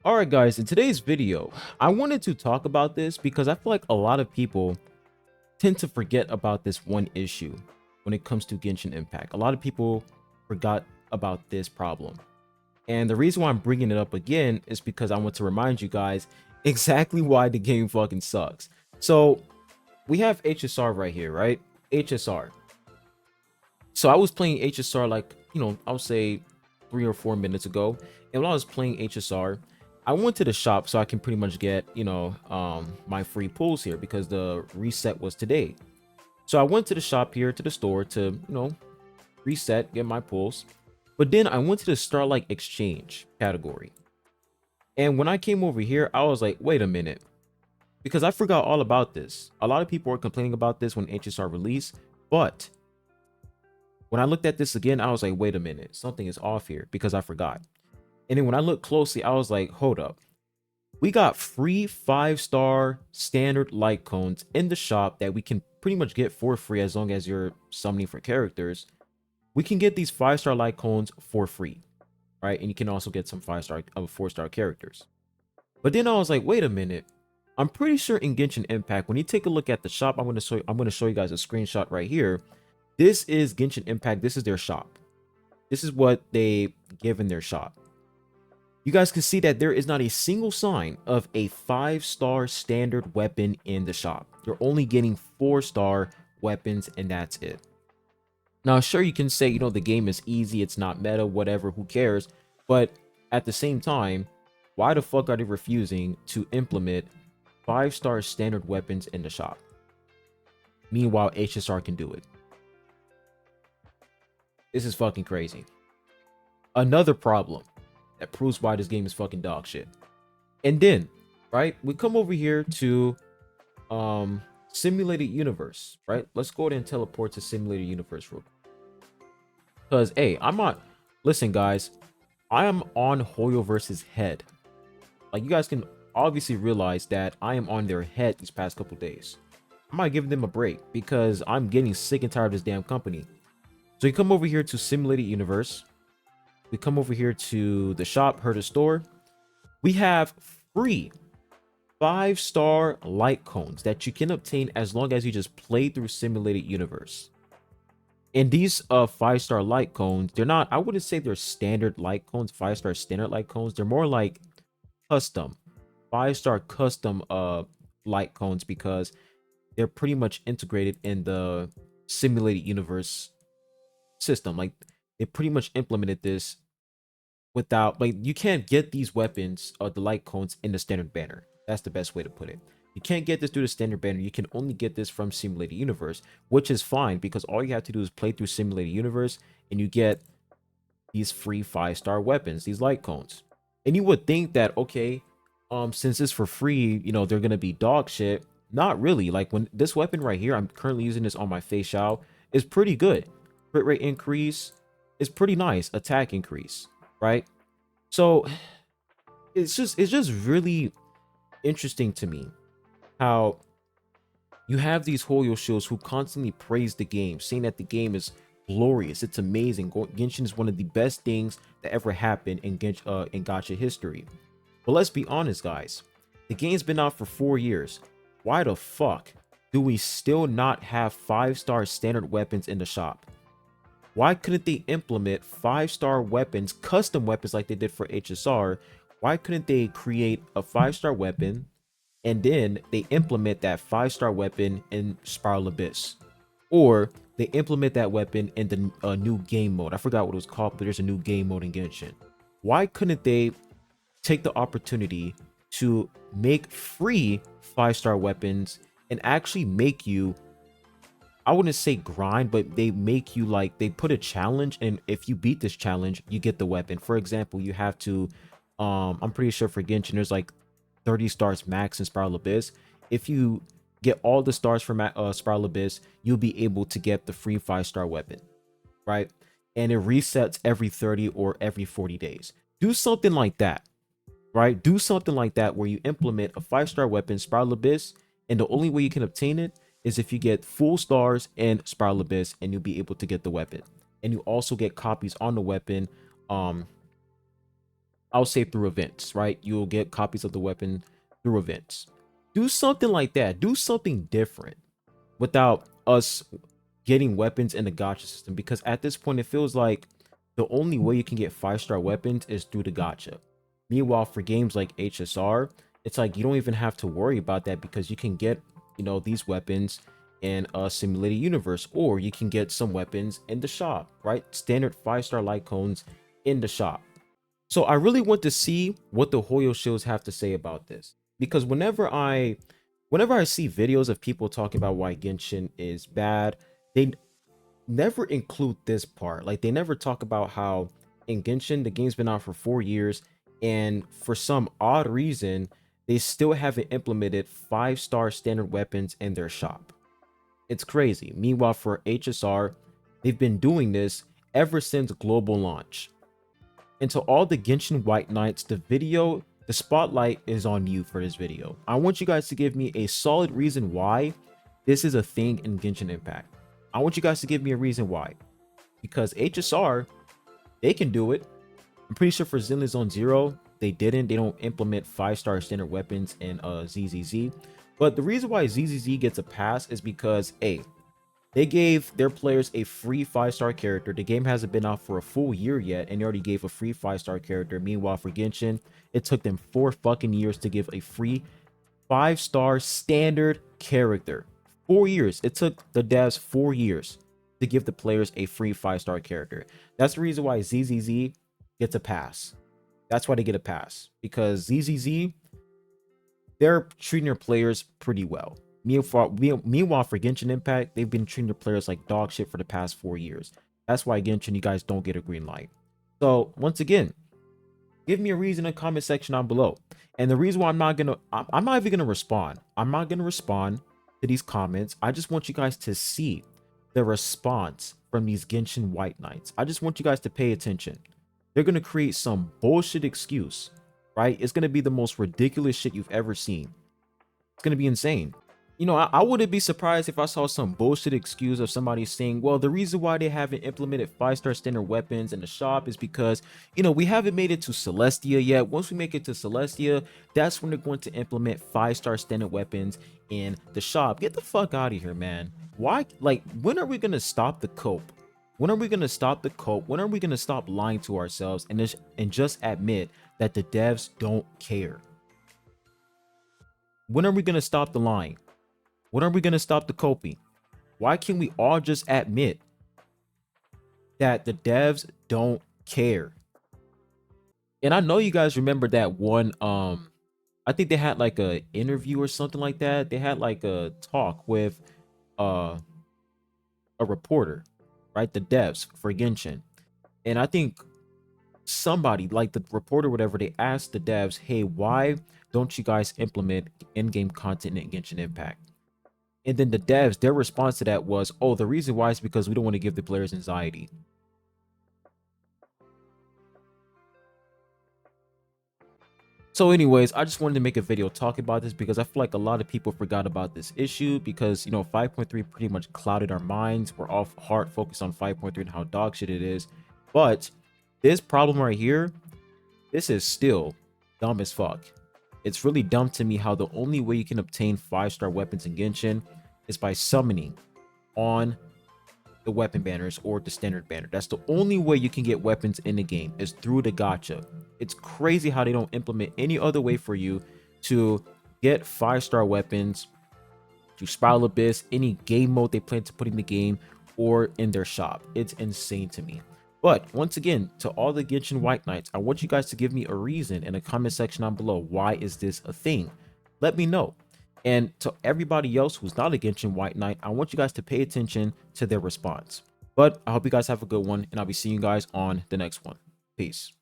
All right, guys, in today's video, I wanted to talk about this because I feel like a lot of people tend to forget about this one issue when it comes to Genshin Impact. A lot of people forgot about this problem. And the reason why I'm bringing it up again is because I want to remind you guys exactly why the game fucking sucks. So we have HSR right here, right? HSR. So I was playing HSR like, I would say 3 or 4 minutes ago. And when I was playing HSR, I went to the shop so I can pretty much get, my free pulls here because the reset was today. So I went to the shop here to the store to, reset, get my pulls. But then I went to the Starlight Exchange category. And when I came over here, I was like, wait a minute. Because I forgot all about this. A lot of people were complaining about this when HSR released, but when I looked at this again, I was like, wait a minute, something is off here because I forgot. And then when I looked closely, I was like, hold up. We got free 5-star standard light cones in the shop that we can pretty much get for free as long as you're summoning for characters. We can get these 5-star light cones for free, right? And you can also get some 5-star 4-star characters. But then I was like, wait a minute. I'm pretty sure in Genshin Impact, when you take a look at the shop, I'm gonna show you guys a screenshot right here. This is Genshin Impact. This is their shop. This is what they give in their shop. You guys can see that there is not a single sign of a 5-star standard weapon in the shop. You're only getting 4-star weapons and that's it. Now, sure, you can say, the game is easy, it's not meta, whatever, who cares? But at the same time, why the fuck are they refusing to implement 5-star standard weapons in the shop? Meanwhile, HSR can do it. This is fucking crazy. Another problem that proves why this game is fucking dog shit. And then, right, we come over here to simulated universe, right? Let's go ahead and teleport to simulated universe real quick. Because, hey, I'm not... Listen, guys, I am on Hoyo versus head. Like, you guys can obviously realize that I am on their head these past couple days. I might give them a break because I'm getting sick and tired of this damn company. So you come over here to simulated universe. We come over here to the shop, Herder store. We have free 5-star light cones that you can obtain as long as you just play through simulated universe. And these 5-star light cones, they're not, I wouldn't say they're standard light cones, 5-star standard light cones. They're more like custom, 5-star custom light cones because they're pretty much integrated in the simulated universe system. Like, they pretty much implemented this without, like, you can't get these weapons or the light cones in the standard banner. That's the best way to put it. You can't get this through the standard banner. You can only get this from simulated universe, which is fine because all you have to do is play through simulated universe and you get these free 5-star weapons, these light cones. And you would think that, okay, since it's for free, they're gonna be dog shit. Not really. Like, when this weapon right here, I'm currently using this on my Fei Xiao, is pretty good. Crit rate increase is pretty nice. Attack increase, right? So it's just really interesting to me how you have these Hoyo shows who constantly praise the game, saying that the game is glorious, it's amazing. Genshin is one of the best things that ever happened in gacha history. But let's be honest, guys. The game's been out for 4 years. Why the fuck do we still not have 5-star standard weapons in the shop? Why couldn't they implement 5-star weapons, custom weapons like they did for HSR? Why couldn't they create a 5-star weapon and then they implement that 5-star weapon in Spiral Abyss? Or they implement that weapon in the new game mode. I forgot what it was called, but there's a new game mode in Genshin. Why couldn't they take the opportunity to make free 5-star weapons and actually make you, I wouldn't say grind, but they make you, like, they put a challenge, and if you beat this challenge, you get the weapon. For example, you have to, I'm pretty sure for Genshin, there's like 30 stars max in Spiral Abyss. If you get all the stars from Spiral Abyss, you'll be able to get the free 5-star weapon, right? And it resets every 30 or every 40 days. Do something like that, right? Do something like that where you implement a 5-star weapon, Spiral Abyss, and the only way you can obtain it is if you get full stars in Spiral Abyss, and you'll be able to get the weapon. And you also get copies on the weapon I'll say through events, right? You'll get copies of the weapon through events. Do something like that. Do something different without us getting weapons in the gacha system, because at this point it feels like the only way you can get 5-star weapons is through the gacha. Meanwhile, for games like HSR, it's like you don't even have to worry about that because you can get, these weapons in a simulated universe, or you can get some weapons in the shop, right? Standard 5-star light cones in the shop. So I really want to see what the Hoyo Shields have to say about this, because whenever I see videos of people talking about why Genshin is bad, they never include this part. Like, they never talk about how in Genshin the game's been out for 4 years, and for some odd reason they still haven't implemented 5-star standard weapons in their shop. It's crazy. Meanwhile, for HSR, they've been doing this ever since global launch. And to all the Genshin White Knights, the spotlight is on you for this video. I want you guys to give me a solid reason why this is a thing in Genshin Impact. I want you guys to give me a reason why. Because HSR, they can do it. I'm pretty sure for Zenless Zone Zero, they didn't. They don't implement 5-star standard weapons in ZZZ. But the reason why ZZZ gets a pass is because, A, they gave their players a free 5-star character. The game hasn't been out for a full year yet, and they already gave a free 5-star character. Meanwhile, for Genshin, it took them 4 fucking years to give a free 5-star standard character. 4 years. It took the devs 4 years to give the players a free 5-star character. That's the reason why ZZZ gets a pass. That's why they get a pass, because ZZZ, they're treating their players pretty well. Meanwhile, for Genshin Impact, they've been treating their players like dog shit for the past 4 years. That's why Genshin, you guys don't get a green light. So once again, give me a reason in the comment section down below. And the reason why I'm not even gonna respond. I'm not gonna respond to these comments. I just want you guys to see the response from these Genshin White Knights. I just want you guys to pay attention. They're gonna create some bullshit excuse, right? It's gonna be the most ridiculous shit you've ever seen. It's gonna be insane. I wouldn't be surprised if I saw some bullshit excuse of somebody saying, well, the reason why they haven't implemented 5-star standard weapons in the shop is because, we haven't made it to Celestia yet. Once we make it to Celestia, that's when they're going to implement 5-star standard weapons in the shop. Get the fuck out of here, man. Why? Like, when are we going to stop the cope? When are we going to stop the cope? When are we going to stop lying to ourselves and just admit that the devs don't care? When are we going to stop the lying? When are we going to stop the coping? Why can't we all just admit that the devs don't care? And I know you guys remember that one, I think they had like a interview or something like that. They had like a talk with a reporter, right? The devs for Genshin. And I think somebody, like the reporter, whatever, they asked the devs, hey, why don't you guys implement in-game content in Genshin Impact? And then the devs, their response to that was, oh, the reason why is because we don't want to give the players anxiety. So anyways, I just wanted to make a video talking about this because I feel like a lot of people forgot about this issue because, 5.3 pretty much clouded our minds. We're all hard focused on 5.3 and how dog shit it is. But this problem right here, this is still dumb as fuck. It's really dumb to me how the only way you can obtain 5-star weapons in Genshin is by summoning on the weapon banners or the standard banner. That's the only way you can get weapons in the game, is through the gacha. It's crazy how they don't implement any other way for you to get 5-star weapons through Spiral Abyss, any game mode they plan to put in the game, or in their shop. It's insane to me. But once again, to all the Genshin White Knights, I want you guys to give me a reason in the comment section down below. Why is this a thing? Let me know. And to everybody else who's not a Genshin White Knight, I want you guys to pay attention to their response. But I hope you guys have a good one, and I'll be seeing you guys on the next one. Peace.